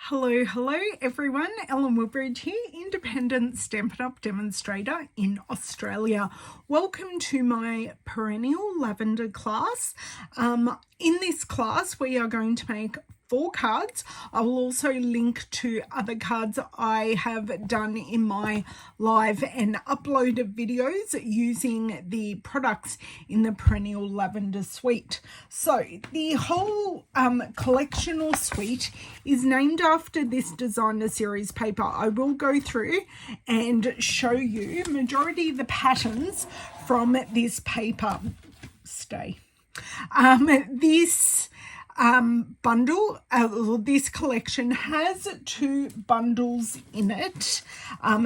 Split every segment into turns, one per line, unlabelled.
Hello everyone, Ellen Woodbridge here, independent Stampin' Up! Demonstrator in Australia. Welcome to my Perennial Lavender class. In this class we are going to make 4 cards. I will also link to other cards I have done in my live and uploaded videos using the products in the Perennial Lavender suite. So the whole collection or suite is named after this designer series paper. I will go through and show you majority of the patterns from this paper. This bundle, this collection has 2 bundles in it,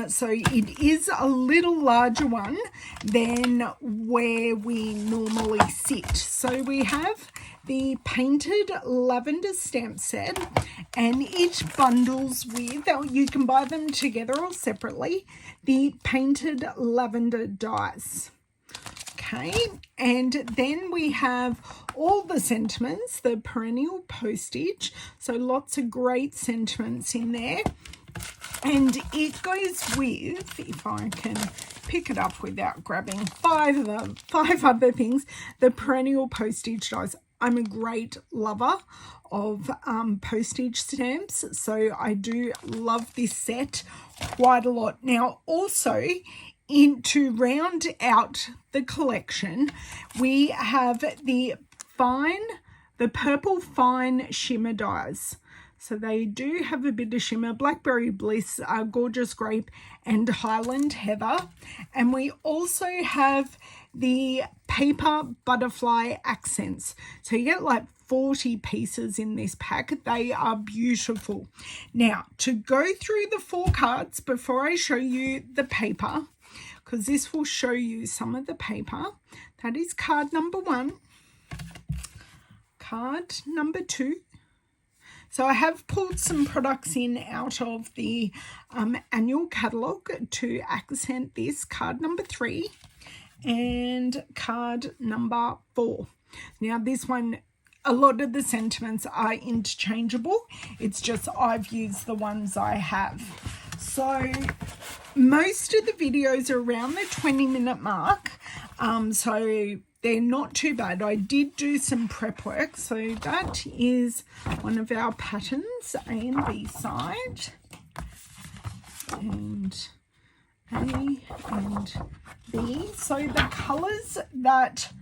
so it is a little larger one than where we normally sit. So we have the painted lavender stamp set, and it bundles with, you can buy them together or separately, the painted lavender dies. Okay, and then we have all the sentiments, the perennial postage, so lots of great sentiments in there. And it goes with, if I can pick it up without grabbing 5 other things, the perennial postage dies. I'm a great lover of postage stamps, so I do love this set quite a lot. Now also, to round out the collection, we have the purple fine shimmer dies. So they do have a bit of shimmer, Blackberry Bliss, Gorgeous Grape, and Highland Heather. And we also have the paper butterfly accents. So you get like 40 pieces in this pack. They are beautiful. Now, to go through the 4 cards before I show you the paper, because this will show you some of the paper. That is card number 1, card number 2. So I have pulled some products in out of the annual catalogue to accent this, card number 3 and card number 4. Now this one, a lot of the sentiments are interchangeable. It's just I've used the ones I have. So most of the videos are around the 20-minute mark, so they're not too bad. I did do some prep work, so that is one of our patterns, A and B side, and A and B. So the colours that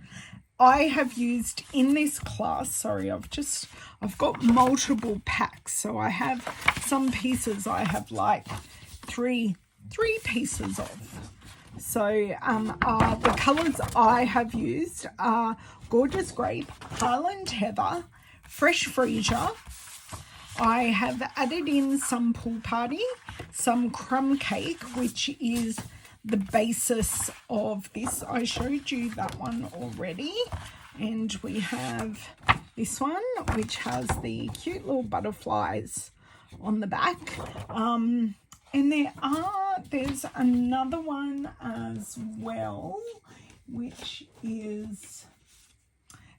I have used in this class, sorry, I've got multiple packs, so I have some pieces I have like three pieces of. So the colours I have used are Gorgeous Grape, Highland Heather, Fresh Freesia. I have added in some Pool Party, some Crumb Cake, which is the basis of this. I showed you that one already. And we have this one, which has the cute little butterflies on the back. And there's another one as well, which is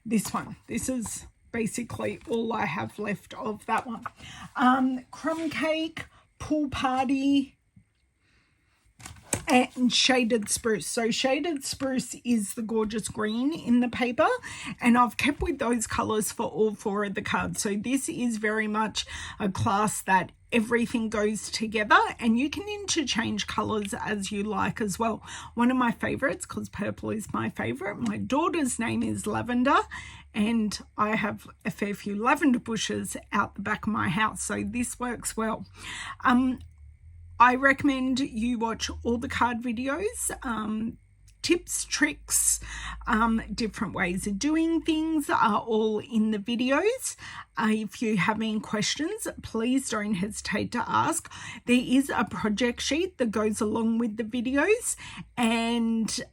this one. This is basically all I have left of that one. Crumb Cake, Pool Party, and Shaded Spruce. So Shaded Spruce is the gorgeous green in the paper, and I've kept with those colours for all 4 of the cards. So this is very much a class that everything goes together, and you can interchange colours as you like as well. One of my favourites, because purple is my favourite, my daughter's name is Lavender, and I have a fair few lavender bushes out the back of my house, so this works well. I recommend you watch all the card videos. Tips, tricks, different ways of doing things are all in the videos. If you have any questions, please don't hesitate to ask. There is a project sheet that goes along with the videos, and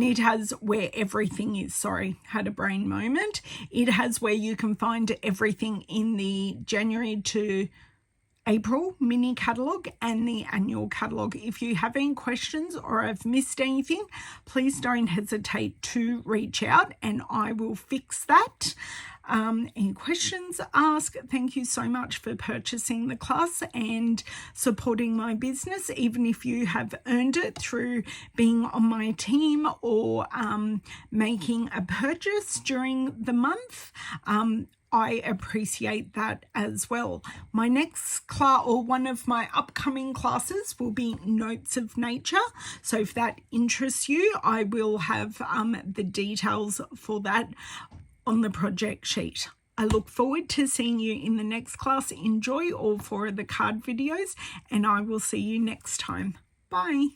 it has where everything is. Sorry, had a brain moment. It has where you can find everything in the January to April mini catalogue and the annual catalogue. If you have any questions or have missed anything, please don't hesitate to reach out and I will fix that. Any questions, ask. Thank you so much for purchasing the class and supporting my business, even if you have earned it through being on my team or making a purchase during the month. I appreciate that as well. My next class, or one of my upcoming classes, will be Notes of Nature. So if that interests you, I will have the details for that on the project sheet. I look forward to seeing you in the next class. Enjoy all 4 of the card videos, and I will see you next time. Bye.